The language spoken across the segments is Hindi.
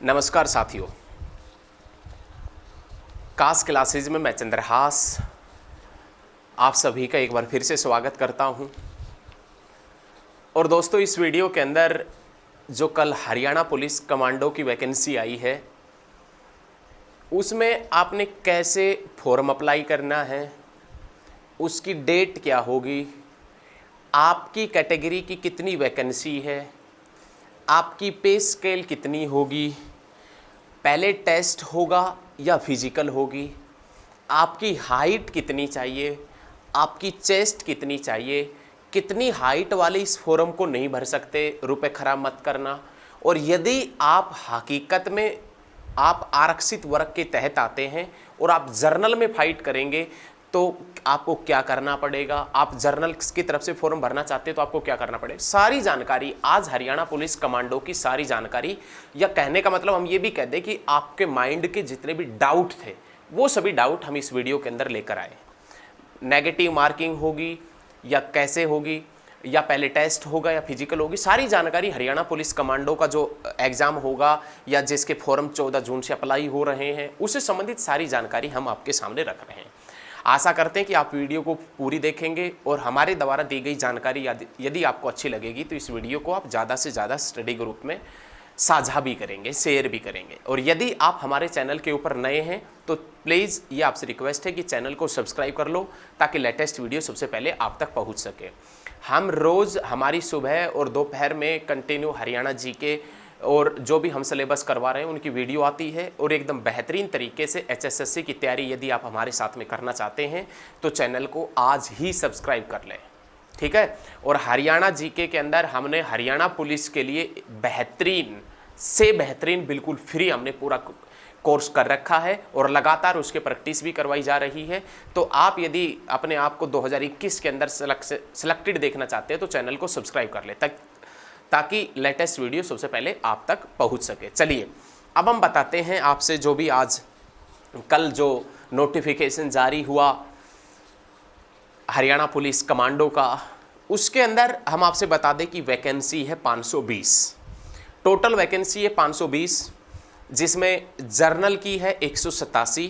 नमस्कार साथियों, कास क्लासेज में मैं चंद्रहास आप सभी का एक बार फिर से स्वागत करता हूं। और दोस्तों, इस वीडियो के अंदर जो कल हरियाणा पुलिस कमांडो की वैकेंसी आई है उसमें आपने कैसे फॉर्म अप्लाई करना है, उसकी डेट क्या होगी, आपकी कैटेगरी की कितनी वैकेंसी है, आपकी पे स्केल कितनी होगी, पहले टेस्ट होगा या फिजिकल होगी, आपकी हाइट कितनी चाहिए, आपकी चेस्ट कितनी चाहिए, कितनी हाइट वाले इस फॉर्म को नहीं भर सकते, रुपए खराब मत करना। और यदि आप हकीकत में आप आरक्षित वर्ग के तहत आते हैं और आप जर्नल में फाइट करेंगे तो आपको क्या करना पड़ेगा, आप जर्नल की तरफ से फॉर्म भरना चाहते हैं तो आपको क्या करना पड़ेगा, सारी जानकारी आज हरियाणा पुलिस कमांडो की सारी जानकारी, या कहने का मतलब हम ये भी कह दें कि आपके माइंड के जितने भी डाउट थे वो सभी डाउट हम इस वीडियो के अंदर लेकर आए। नेगेटिव मार्किंग होगी या कैसे होगी, या पहले टेस्ट होगा या फिजिकल होगी, सारी जानकारी हरियाणा पुलिस कमांडो का जो एग्ज़ाम होगा या जिसके फॉर्म 14 जून से अप्लाई हो रहे हैं उससे संबंधित सारी जानकारी हम आपके सामने रख रहे हैं। आशा करते हैं कि आप वीडियो को पूरी देखेंगे और हमारे द्वारा दी गई जानकारी यदि आपको अच्छी लगेगी तो इस वीडियो को आप ज़्यादा से ज़्यादा स्टडी ग्रुप में साझा भी करेंगे, शेयर भी करेंगे। और यदि आप हमारे चैनल के ऊपर नए हैं तो प्लीज़ ये आपसे रिक्वेस्ट है कि चैनल को सब्सक्राइब कर लो ताकि लेटेस्ट वीडियो सबसे पहले आप तक पहुंच सके। हम रोज़ हमारी सुबह और दोपहर में कंटिन्यू हरियाणा जीके और जो भी हम सिलेबस करवा रहे हैं उनकी वीडियो आती है, और एकदम बेहतरीन तरीके से HSSC की तैयारी यदि आप हमारे साथ में करना चाहते हैं तो चैनल को आज ही सब्सक्राइब कर लें, ठीक है। और हरियाणा जीके के अंदर हमने हरियाणा पुलिस के लिए बेहतरीन से बेहतरीन बिल्कुल फ्री हमने पूरा कोर्स कर रखा है और लगातार उसके प्रैक्टिस भी करवाई जा रही है। तो आप यदि अपने आप को 2021 के अंदर सिलेक्टेड देखना चाहते हैं तो चैनल को सब्सक्राइब कर ले ताकि लेटेस्ट वीडियो सबसे पहले आप तक पहुंच सके। चलिए अब हम बताते हैं आपसे जो भी आज कल जो नोटिफिकेशन जारी हुआ हरियाणा पुलिस कमांडो का, उसके अंदर हम आपसे बता दें कि वैकेंसी है 520, टोटल वैकेंसी है 520, जिसमें जर्नल की है 187,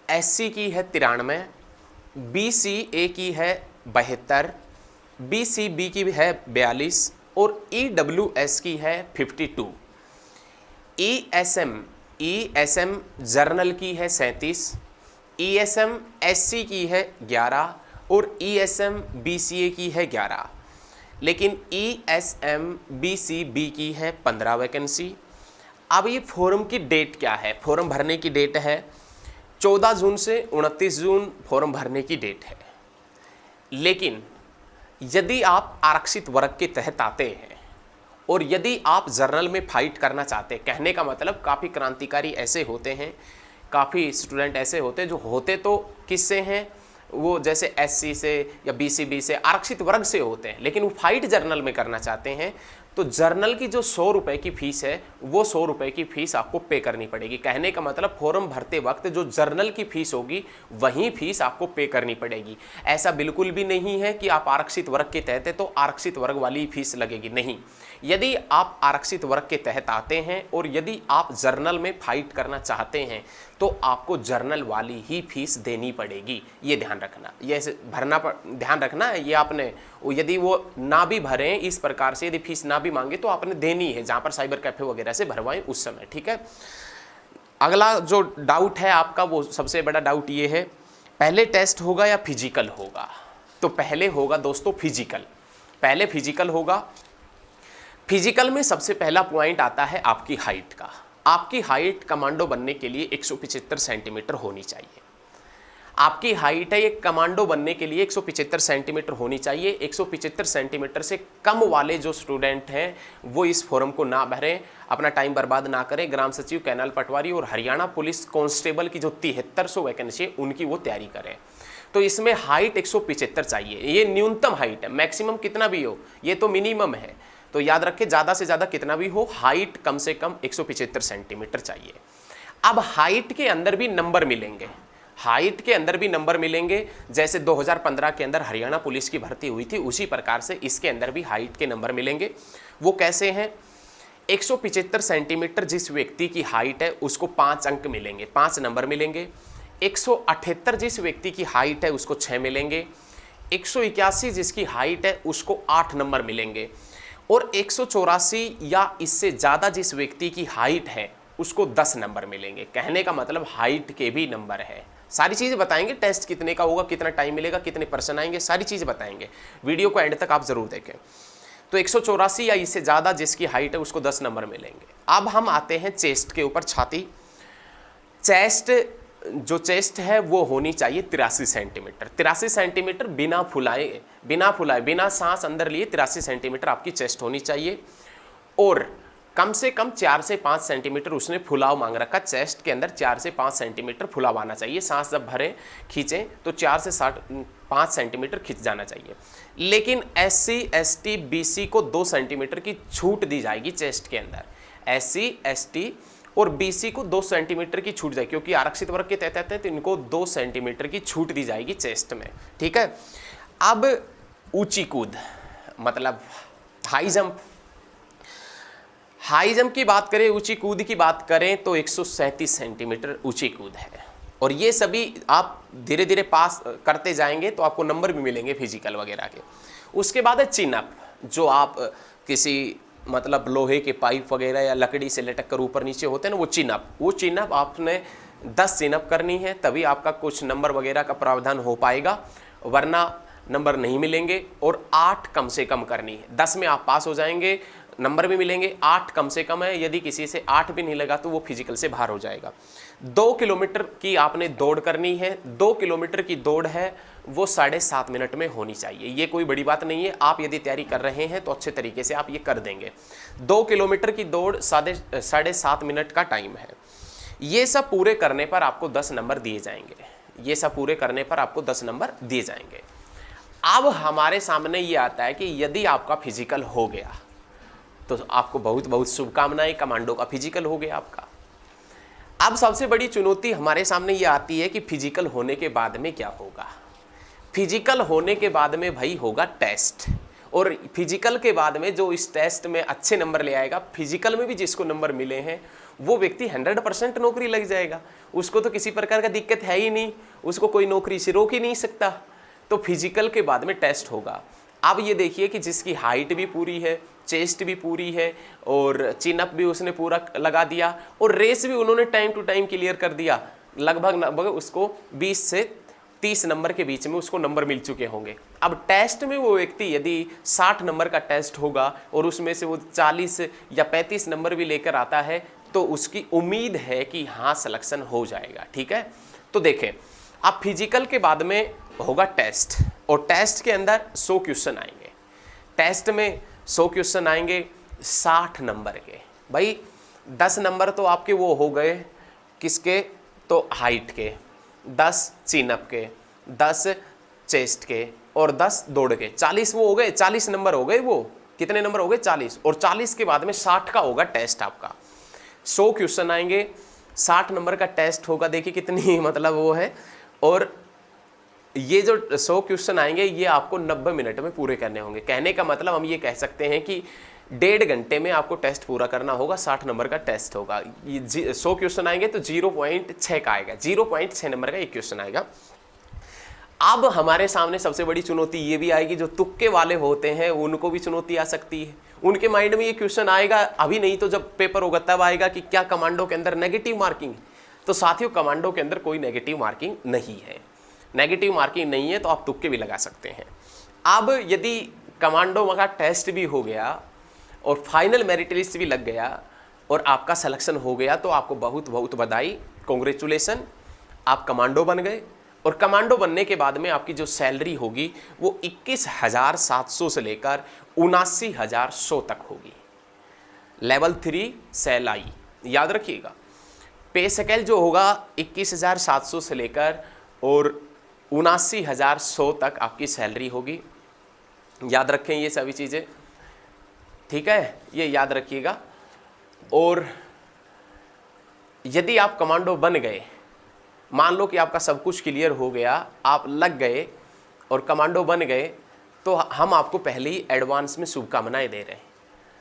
SC की है 93, BCA की है 72, BCB की है 42 और EWS की है 52। ESM जर्नल की है 37, ESM SC की है 11 और ESM BCA की है 11, लेकिन ESM BCB की है 15 वैकेंसी। अब ये फॉर्म की डेट क्या है, फॉर्म भरने की डेट है 14 जून से 29 जून फॉर्म भरने की डेट है। लेकिन यदि आप आरक्षित वर्ग के तहत आते हैं और यदि आप जर्नल में फाइट करना चाहते हैं, कहने का मतलब काफ़ी क्रांतिकारी ऐसे होते हैं, काफ़ी स्टूडेंट ऐसे होते हैं जो होते तो किससे हैं, वो जैसे SC से या BCB से आरक्षित वर्ग से होते हैं, लेकिन वो फाइट जर्नल में करना चाहते हैं तो जर्नल की जो 100 रुपये की फीस है वो 100 रुपये की फीस आपको पे करनी पड़ेगी। कहने का मतलब फॉर्म भरते वक्त जो जर्नल की फीस होगी वही फीस आपको पे करनी पड़ेगी। ऐसा बिल्कुल भी नहीं है कि आप आरक्षित वर्ग के तहत है तो आरक्षित वर्ग वाली फीस लगेगी, नहीं। यदि आप आरक्षित वर्ग के तहत आते हैं और यदि आप जर्नल में फाइट करना चाहते हैं तो आपको जर्नल वाली ही फीस देनी पड़ेगी, ये ध्यान रखना, ये भरना ध्यान रखना है। ये आपने यदि वो ना भी भरें इस प्रकार से, यदि फीस ना भी मांगे तो आपने देनी है, जहाँ पर साइबर कैफे वगैरह से भरवाएं उस समय, ठीक है। अगला जो डाउट है आपका, वो सबसे बड़ा डाउट ये है पहले टेस्ट होगा या फिजिकल होगा। तो पहले होगा दोस्तों फिजिकल, पहले फिजिकल होगा। फिजिकल में सबसे पहला पॉइंट आता है आपकी हाइट का। आपकी हाइट कमांडो बनने के लिए 175 सेंटीमीटर होनी चाहिए। आपकी हाइट है ये कमांडो बनने के लिए 175 सेंटीमीटर होनी चाहिए। 175 सेंटीमीटर से कम वाले जो स्टूडेंट हैं वो इस फॉर्म को ना भरें, अपना टाइम बर्बाद ना करें। ग्राम सचिव, कैनाल पटवारी और हरियाणा पुलिस कांस्टेबल की जो 7300 वैकेंसी है उनकी वो तैयारी करें। तो इसमें हाइट 175 चाहिए, ये न्यूनतम हाइट है, मैक्सिमम कितना भी हो ये तो मिनिमम है। तो याद रखें ज़्यादा से ज़्यादा कितना भी हो, हाइट कम से कम 175 सेंटीमीटर चाहिए। अब हाइट के अंदर भी नंबर मिलेंगे, हाइट के अंदर भी नंबर मिलेंगे। जैसे 2015 के अंदर हरियाणा पुलिस की भर्ती हुई थी उसी प्रकार से इसके अंदर भी हाइट के नंबर मिलेंगे। वो कैसे हैं, 175 सेंटीमीटर जिस व्यक्ति की हाइट है उसको 5 अंक मिलेंगे, 5 नंबर मिलेंगे। 178 जिस व्यक्ति की हाइट है उसको 6 मिलेंगे। 181 जिसकी हाइट है उसको 8 नंबर मिलेंगे। और 184 या इससे ज़्यादा जिस व्यक्ति की हाइट है उसको 10 नंबर मिलेंगे। कहने का मतलब हाइट के भी नंबर है। सारी चीज़ें बताएंगे, टेस्ट कितने का होगा, कितना टाइम मिलेगा, कितने पर्सन आएंगे, सारी चीज़ें बताएंगे। वीडियो को एंड तक आप ज़रूर देखें। तो 184 या इससे ज़्यादा जिसकी हाइट है उसको 10 नंबर मिलेंगे। अब हम आते हैं चेस्ट के ऊपर, छाती। चेस्ट, जो चेस्ट है वो होनी चाहिए 83 सेंटीमीटर। 83 सेंटीमीटर बिना फुलाए बिना सांस अंदर लिए 83 सेंटीमीटर आपकी चेस्ट होनी चाहिए। और कम से कम 4 से 5 सेंटीमीटर उसने फुलाव मांग रखा। चेस्ट के अंदर 4 से 5 सेंटीमीटर फुलाव आना चाहिए। सांस जब भरें खींचें तो 4 से 5 सेंटीमीटर खिंच जाना चाहिए। लेकिन SC ST BC को 2 सेंटीमीटर की छूट दी जाएगी चेस्ट के अंदर। SC ST और BC को 2 सेंटीमीटर की छूट जाएगी, क्योंकि आरक्षित वर्ग के तहत आते हैं तो इनको 2 सेंटीमीटर की छूट दी जाएगी चेस्ट में। ठीक है। अब ऊंची कूद मतलब हाई जंप। हाई जंप की बात करें, ऊंची कूद की बात करें तो 137 सेंटीमीटर ऊंची कूद है। और ये सभी आप धीरे धीरे पास करते जाएंगे तो आपको नंबर भी मिलेंगे फिजिकल वगैरह के। उसके बाद है चिन अप, जो आप किसी मतलब लोहे के पाइप वगैरह या लकड़ी से लटक कर ऊपर नीचे होते हैं ना, वो चिन अप। वो चिन अप आपने 10 चिन अप करनी है, तभी आपका कुछ नंबर वगैरह का प्रावधान हो पाएगा, वरना नंबर नहीं मिलेंगे। और 8 कम से कम करनी है। 10 में आप पास हो जाएंगे, नंबर भी मिलेंगे। 8 कम से कम है, यदि किसी से 8 भी नहीं लगा तो वो फिजिकल से बाहर हो जाएगा। 2 किलोमीटर की आपने दौड़ करनी है। 2 किलोमीटर की दौड़ है वो 7.5 मिनट में होनी चाहिए। ये कोई बड़ी बात नहीं है, आप यदि तैयारी कर रहे हैं तो अच्छे तरीके से आप ये कर देंगे। 2 किलोमीटर की दौड़ 7.5 मिनट का टाइम है। ये सब पूरे करने पर आपको 10 नंबर दिए जाएंगे। ये सब पूरे करने पर आपको 10 नंबर दिए जाएंगे। अब हमारे सामने ये आता है कि यदि आपका फिजिकल हो गया तो आपको बहुत बहुत शुभकामनाएं, कमांडो का फिजिकल हो गया आपका। अब सबसे बड़ी चुनौती हमारे सामने ये आती है कि फिजिकल होने के बाद में क्या होगा। फिजिकल होने के बाद में भाई होगा टेस्ट। और फिजिकल के बाद में जो इस टेस्ट में अच्छे नंबर ले आएगा, फिजिकल में भी जिसको नंबर मिले हैं वो व्यक्ति 100% नौकरी लग जाएगा। उसको तो किसी प्रकार का दिक्कत है ही नहीं, उसको कोई नौकरी से रोक ही नहीं सकता। तो फिजिकल के बाद में टेस्ट होगा। अब ये देखिए कि जिसकी हाइट भी पूरी है, चेस्ट भी पूरी है और चिन अप भी उसने पूरा लगा दिया और रेस भी उन्होंने टाइम टू टाइम क्लियर कर दिया, लगभग उसको 20 से 30 नंबर के बीच में उसको नंबर मिल चुके होंगे। अब टेस्ट में वो व्यक्ति यदि 60 नंबर का टेस्ट होगा और उसमें से वो 40 या 35 नंबर भी लेकर आता है तो उसकी उम्मीद है कि हाँ सिलेक्शन हो जाएगा। ठीक है। तो देखें, अब फिजिकल के बाद में होगा टेस्ट और टेस्ट के अंदर 100 क्वेश्चन आएंगे। टेस्ट में 100 क्वेश्चन आएंगे 60 नंबर के। भाई 10 नंबर तो आपके वो हो गए किसके, तो हाइट के, 10 चिन अप के, 10 चेस्ट के और 10 दौड़ के। 40 वो हो गए, 40 नंबर हो गए। वो कितने नंबर हो गए, 40। और 40 के बाद में 60 का होगा टेस्ट आपका। 100 क्वेश्चन आएंगे, 60 नंबर का टेस्ट होगा। देखिए कितनी मतलब वो है। और ये जो 100 क्वेश्चन आएंगे ये आपको 90 मिनट में पूरे करने होंगे। कहने का मतलब हम ये कह सकते हैं कि 1.5 घंटे में आपको टेस्ट पूरा करना होगा। 60 नंबर का टेस्ट होगा। ये 100 क्वेश्चन आएंगे तो 0.6 का आएगा, 0.6 नंबर का एक क्वेश्चन आएगा। अब हमारे सामने सबसे बड़ी चुनौती ये भी आएगी, जो तुक्के वाले होते हैं उनको भी चुनौती आ सकती है। उनके माइंड में ये क्वेश्चन आएगा, अभी नहीं तो जब पेपर होगा तब आएगा कि क्या कमांडो के अंदर नेगेटिव मार्किंग। तो साथियों, कमांडो के अंदर कोई नेगेटिव मार्किंग नहीं है। नेगेटिव मार्किंग नहीं है तो आप तुक्के भी लगा सकते हैं। अब यदि कमांडो का टेस्ट भी हो गया और फाइनल मेरिट लिस्ट भी लग गया और आपका सिलेक्शन हो गया तो आपको बहुत बहुत बधाई, कॉन्ग्रेचुलेसन, आप कमांडो बन गए। और कमांडो बनने के बाद में आपकी जो सैलरी होगी वो 21,700 से लेकर 79,100 तक होगी। लेवल 3 सैलरी याद रखिएगा। पे स्केल जो होगा 21,700 से लेकर और 79,100 तक आपकी सैलरी होगी। याद रखें ये सभी चीज़ें, ठीक है, ये याद रखिएगा। और यदि आप कमांडो बन गए, मान लो कि आपका सब कुछ क्लियर हो गया, आप लग गए और कमांडो बन गए, तो हम आपको पहले ही एडवांस में शुभकामनाएं दे रहे हैं।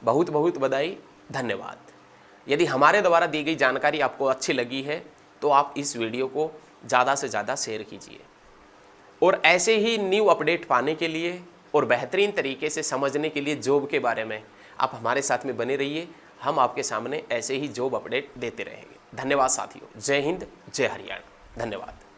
बहुत बहुत बधाई, धन्यवाद। यदि हमारे द्वारा दी गई जानकारी आपको अच्छी लगी है तो आप इस वीडियो को ज़्यादा से ज़्यादा शेयर कीजिए और ऐसे ही न्यू अपडेट पाने के लिए और बेहतरीन तरीके से समझने के लिए जॉब के बारे में आप हमारे साथ में बने रहिए। हम आपके सामने ऐसे ही जॉब अपडेट देते रहेंगे। धन्यवाद साथियों। जय हिंद, जय हरियाणा। धन्यवाद।